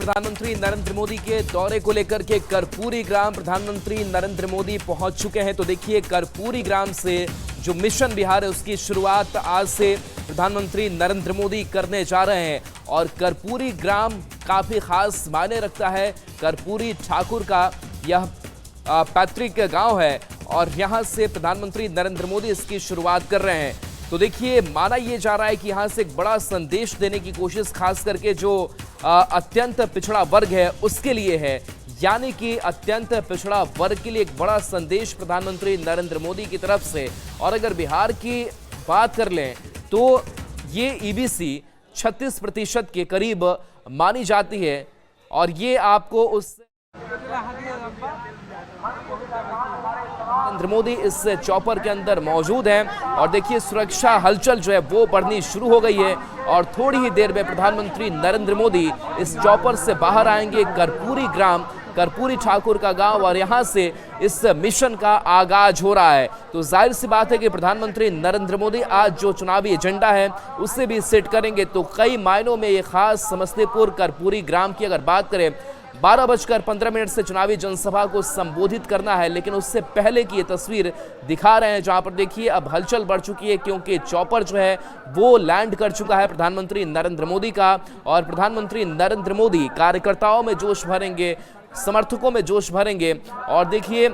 प्रधानमंत्री नरेंद्र मोदी के दौरे को लेकर के कर्पूरी ग्राम प्रधानमंत्री नरेंद्र मोदी पहुंच चुके हैं। तो देखिए, कर्पूरी ग्राम से जो मिशन बिहार है उसकी शुरुआत आज से प्रधानमंत्री नरेंद्र मोदी करने जा रहे हैं। और कर्पूरी ग्राम काफी खास मायने रखता है। कर्पूरी ठाकुर का यह पैतृक गांव है और यहां से प्रधानमंत्री नरेंद्र मोदी इसकी शुरुआत कर रहे हैं। तो देखिए, माना यह जा रहा है कि यहां से एक बड़ा संदेश देने की कोशिश खास करके जो अत्यंत पिछड़ा वर्ग है उसके लिए है, यानी कि अत्यंत पिछड़ा वर्ग के लिए एक बड़ा संदेश प्रधानमंत्री नरेंद्र मोदी की तरफ से। और अगर बिहार की बात कर लें तो ये ईबीसी 36% के करीब मानी जाती है और ये आपको उस नरेंद्र मोदी इस चॉपर के अंदर मौजूद हैं और देखिए, सुरक्षा हलचल जो है वो बढ़नी शुरू हो गई है और थोड़ी ही देर में प्रधानमंत्री नरेंद्र मोदी इस चॉपर से बाहर आएंगे। कर्पूरी ग्राम, कर्पूरी ठाकुर का गांव, और यहां से इस मिशन का आगाज हो रहा है। तो जाहिर सी बात है कि प्रधानमंत्री नरेंद्र मोदी आज जो चुनावी एजेंडा है उससे भी सेट करेंगे। तो कई मायनों में ये खास समस्तीपुर कर्पूरी ग्राम की अगर बात करें, 12:15 से चुनावी जनसभा को संबोधित करना है, लेकिन उससे पहले की ये तस्वीर दिखा रहे हैं जहां पर देखिए अब हलचल बढ़ चुकी है क्योंकि चॉपर जो है वो लैंड कर चुका है प्रधानमंत्री नरेंद्र मोदी का। और प्रधानमंत्री नरेंद्र मोदी कार्यकर्ताओं में जोश भरेंगे, समर्थकों में जोश भरेंगे। और देखिए,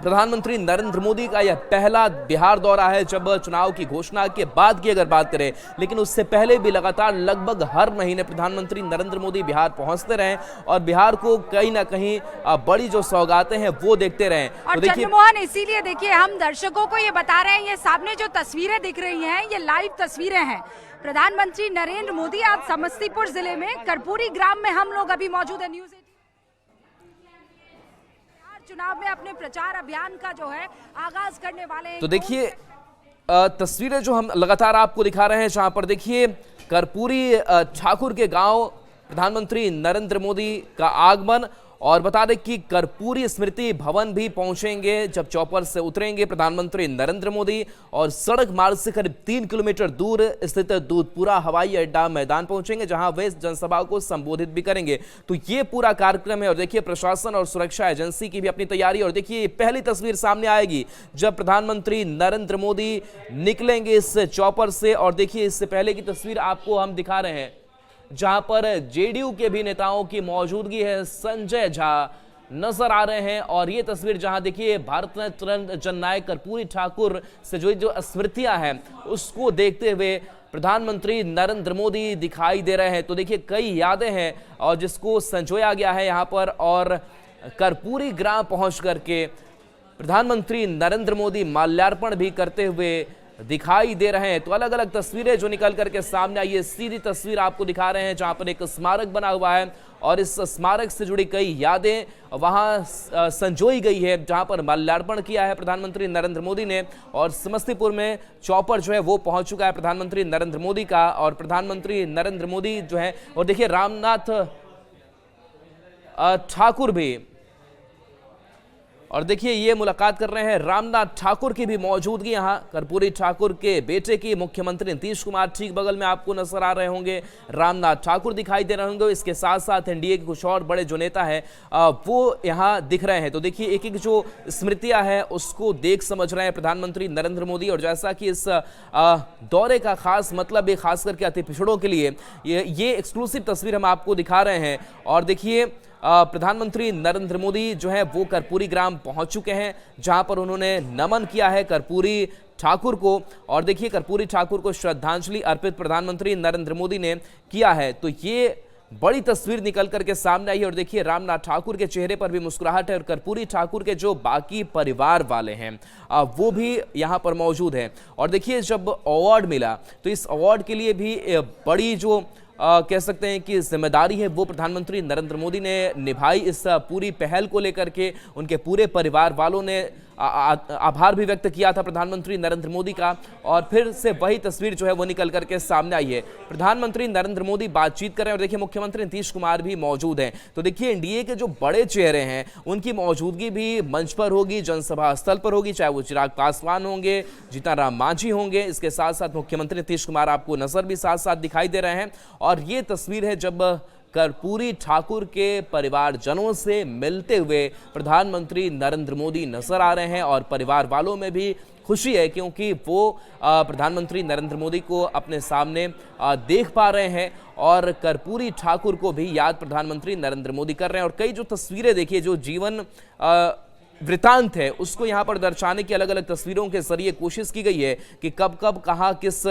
प्रधानमंत्री नरेंद्र मोदी का यह पहला बिहार दौरा है जब चुनाव की घोषणा के बाद की अगर बात करें, लेकिन उससे पहले भी लगातार लगभग हर महीने प्रधानमंत्री नरेंद्र मोदी बिहार पहुंचते रहे और बिहार को कहीं ना कहीं बड़ी जो सौगातें हैं वो देखते रहे। और तो देखिए मोहन, इसीलिए देखिए हम दर्शकों को ये बता रहे हैं, ये सामने जो तस्वीरें दिख रही हैं ये लाइव तस्वीरें हैं। प्रधानमंत्री नरेंद्र मोदी आज समस्तीपुर जिले में कर्पूरी ग्राम में हम लोग अभी मौजूद है। न्यूज चुनाव में अपने प्रचार अभियान का जो है आगाज करने वाले हैं। तो देखिए, तस्वीरें जो हम लगातार आपको दिखा रहे हैं जहां पर देखिए कर्पूरी ठाकुर के गांव प्रधानमंत्री नरेंद्र मोदी का आगमन। और बता दें कि कर्पूरी स्मृति भवन भी पहुंचेंगे जब चॉपर से उतरेंगे प्रधानमंत्री नरेंद्र मोदी और सड़क मार्ग से करीब 3 किलोमीटर दूर स्थित दूधपुरा हवाई अड्डा मैदान पहुंचेंगे जहां वे जनसभा को संबोधित भी करेंगे। तो ये पूरा कार्यक्रम है और देखिए, प्रशासन और सुरक्षा एजेंसी की भी अपनी तैयारी। और देखिए, पहली तस्वीर सामने आएगी जब प्रधानमंत्री नरेंद्र मोदी निकलेंगे इस चॉपर से। और देखिए, इससे पहले की तस्वीर आपको हम दिखा रहे हैं जहां पर जेडीयू के भी नेताओं की मौजूदगी है। संजय झा नजर आ रहे हैं और ये तस्वीर जहां देखिए भारत जननायक कर्पूरी ठाकुर से जो स्मृतियां हैं उसको देखते हुए प्रधानमंत्री नरेंद्र मोदी दिखाई दे रहे हैं। तो देखिए, कई यादें हैं और जिसको संजोया गया है यहाँ पर। और कर्पूरी ग्राम पहुंच करके प्रधानमंत्री नरेंद्र मोदी माल्यार्पण भी करते हुए दिखाई दे रहे हैं। तो अलग अलग तस्वीरें जो निकल करके सामने आई है, सीधी तस्वीर आपको दिखा रहे हैं जहां पर एक स्मारक बना हुआ है और इस स्मारक से जुड़ी कई यादें वहां संजोई गई है जहां पर माल्यार्पण किया है प्रधानमंत्री नरेंद्र मोदी ने। और समस्तीपुर में चॉपर जो है वो पहुंच चुका है प्रधानमंत्री नरेंद्र मोदी का। और प्रधानमंत्री नरेंद्र मोदी जो है, और देखिए रामनाथ ठाकुर भी, और देखिए ये मुलाकात कर रहे हैं रामनाथ ठाकुर की भी मौजूदगी यहाँ कर्पूरी ठाकुर के बेटे की मुख्यमंत्री नीतीश कुमार ठीक बगल में आपको नजर आ रहे होंगे। रामनाथ ठाकुर दिखाई दे रहे होंगे। इसके साथ साथ एनडीए के कुछ और बड़े जो नेता हैं वो यहाँ दिख रहे हैं। तो देखिए, एक एक जो स्मृतियां हैं उसको देख समझ रहे हैं प्रधानमंत्री नरेंद्र मोदी। और जैसा कि इस दौरे का खास मतलब, ये खास करके अति पिछड़ों के लिए ये एक्सक्लूसिव तस्वीर हम आपको दिखा रहे हैं। और देखिए, प्रधानमंत्री नरेंद्र मोदी जो है वो कर्पूरी ग्राम पहुंच चुके हैं जहां पर उन्होंने नमन किया है कर्पूरी ठाकुर को। और देखिए, कर्पूरी ठाकुर को श्रद्धांजलि अर्पित प्रधानमंत्री नरेंद्र मोदी ने किया है। तो ये बड़ी तस्वीर निकल करके सामने आई है और देखिए रामनाथ ठाकुर के चेहरे पर भी मुस्कुराहट है और कर्पूरी ठाकुर के जो बाकी परिवार वाले हैं वो भी यहाँ पर मौजूद हैं। और देखिए, जब अवार्ड मिला तो इस अवार्ड के लिए भी बड़ी जो कह सकते हैं कि जिम्मेदारी है वो प्रधानमंत्री नरेंद्र मोदी ने निभाई। इस पूरी पहल को लेकर के उनके पूरे परिवार वालों ने आभार भी व्यक्त किया था प्रधानमंत्री नरेंद्र मोदी का। और फिर से वही तस्वीर जो है वो निकल करके सामने आई है। प्रधानमंत्री नरेंद्र मोदी बातचीत कर रहे हैं और देखिए मुख्यमंत्री नीतीश कुमार भी मौजूद हैं। तो देखिए एनडीए के जो बड़े चेहरे हैं उनकी मौजूदगी भी मंच पर होगी, जनसभा स्थल पर होगी, चाहे वो चिराग पासवान होंगे, जीतन राम मांझी होंगे। इसके साथ साथ मुख्यमंत्री नीतीश कुमार आपको नजर भी साथ साथ दिखाई दे रहे हैं। और ये तस्वीर है जब कर्पूरी ठाकुर के परिवारजनों से मिलते हुए प्रधानमंत्री नरेंद्र मोदी नजर आ रहे हैं और परिवार वालों में भी खुशी है, क्योंकि वो प्रधानमंत्री नरेंद्र मोदी को अपने सामने देख पा रहे हैं और कर्पूरी ठाकुर को भी याद प्रधानमंत्री नरेंद्र मोदी कर रहे हैं। और कई जो तस्वीरें देखिए, जो जीवन वृतांत है उसको यहाँ पर दर्शाने की अलग अलग तस्वीरों के जरिए कोशिश की गई है कि कब कब कहाँ किस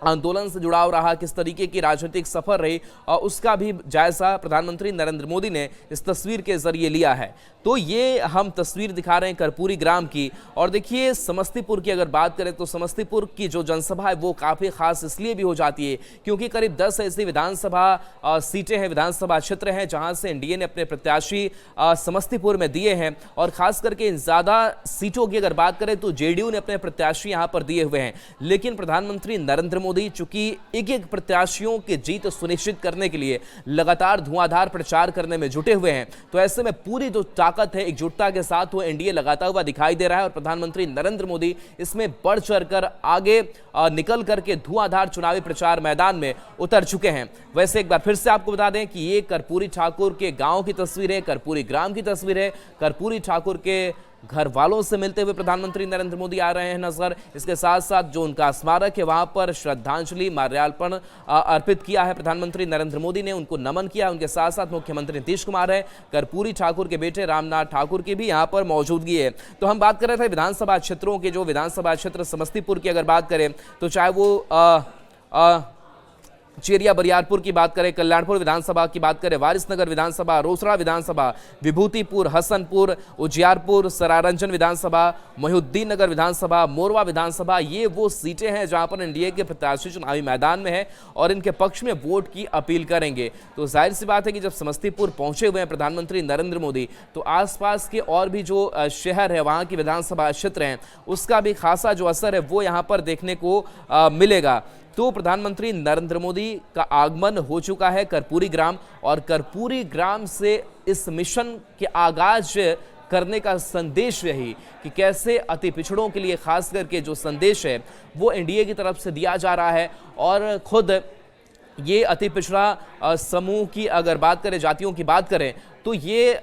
आंदोलन से जुड़ाव रहा, किस तरीके की राजनीतिक सफर रही, और उसका भी जायजा प्रधानमंत्री नरेंद्र मोदी ने इस तस्वीर के जरिए लिया है। तो ये हम तस्वीर दिखा रहे हैं कर्पूरी ग्राम की। और देखिए, समस्तीपुर की अगर बात करें तो समस्तीपुर की जो जनसभा है वो काफ़ी खास इसलिए भी हो जाती है क्योंकि करीब 10 ऐसी विधानसभा सीटें हैं, विधानसभा क्षेत्र हैं जहां से एनडीए ने अपने प्रत्याशी समस्तीपुर में दिए हैं। और खास करके इन ज़्यादा सीटों की अगर बात करें तो जेडीयू ने अपने प्रत्याशी यहाँ पर दिए हुए हैं। लेकिन प्रधानमंत्री नरेंद्र मोदी चूंकि एक एक प्रत्याशियों की जीत सुनिश्चित करने के लिए लगातार धुआंधार प्रचार करने में जुटे हुए हैं, तो ऐसे में पूरी जो ताकत है, एकजुटता के साथ वो एनडीए लगाता हुआ दिखाई दे रहा है। और प्रधानमंत्री नरेंद्र मोदी इसमें बढ़ चढ़कर आगे निकल करके धुआंधार चुनावी प्रचार मैदान में उतर चुके हैं। वैसे एक बार फिर से आपको बता दें कि ये कर्पूरी ठाकुर के गांव की तस्वीर है, कर्पूरी ग्राम की तस्वीर है। कर्पूरी ठाकुर के घर वालों से मिलते हुए प्रधानमंत्री नरेंद्र मोदी आ रहे हैं नजर। इसके साथ साथ जो उनका स्मारक है वहां पर श्रद्धांजलि माल्यार्पण अर्पित किया है प्रधानमंत्री नरेंद्र मोदी ने, उनको नमन किया। उनके साथ साथ मुख्यमंत्री नीतीश कुमार है, कर्पूरी ठाकुर के बेटे रामनाथ ठाकुर की भी यहां पर मौजूदगी है। तो हम बात कर रहे थे विधानसभा क्षेत्रों के, जो विधानसभा क्षेत्र समस्तीपुर की अगर बात करें तो चाहे वो चेरिया बरियारपुर की बात करें, कल्याणपुर विधानसभा की बात करें, वारिसनगर विधानसभा, रोसड़ा विधानसभा, विभूतिपुर, हसनपुर, उजियारपुर, सरारंजन विधानसभा, मोहिउद्दीन नगर विधानसभा, मोरवा विधानसभा, ये वो सीटें हैं जहां पर एनडीए के प्रत्याशी चुनावी मैदान में है और इनके पक्ष में वोट की अपील करेंगे। तो जाहिर सी बात है कि जब समस्तीपुर पहुंचे हुए हैं प्रधानमंत्री नरेंद्र मोदी, तो आसपास के और भी जो शहर है, वहां की विधानसभा क्षेत्र हैं, उसका भी खासा जो असर है वो यहां पर देखने को मिलेगा। तो प्रधानमंत्री नरेंद्र मोदी का आगमन हो चुका है कर्पूरी ग्राम, और कर्पूरी ग्राम से इस मिशन के आगाज करने का संदेश यही कि कैसे अति पिछड़ों के लिए खास करके जो संदेश है वो एनडीए की तरफ से दिया जा रहा है। और खुद ये अति पिछड़ा समूह की अगर बात करें, जातियों की बात करें, तो ये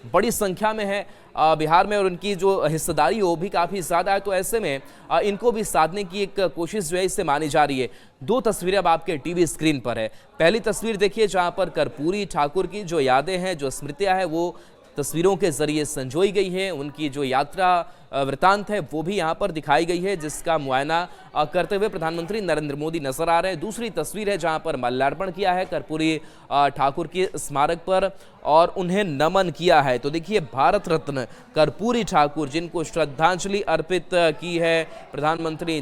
बड़ी संख्या में है बिहार में, और उनकी जो हिस्सेदारी हो भी काफ़ी ज़्यादा है। तो ऐसे में इनको भी साधने की एक कोशिश जो है इससे मानी जा रही है। दो तस्वीरें अब आपके टीवी स्क्रीन पर है। पहली तस्वीर देखिए जहां पर कर्पूरी ठाकुर की जो यादें हैं, जो स्मृतियां हैं, वो तस्वीरों के जरिए संजोई गई है। उनकी जो यात्रा वृतांत है वो भी यहाँ पर दिखाई गई है, जिसका मुआयना करते हुए प्रधानमंत्री नरेंद्र मोदी नजर आ रहे हैं। दूसरी तस्वीर है जहाँ पर माल्यार्पण किया है कर्पूरी ठाकुर के स्मारक पर और उन्हें नमन किया है। तो देखिए, भारत रत्न कर्पूरी ठाकुर जिनको श्रद्धांजलि अर्पित की है प्रधानमंत्री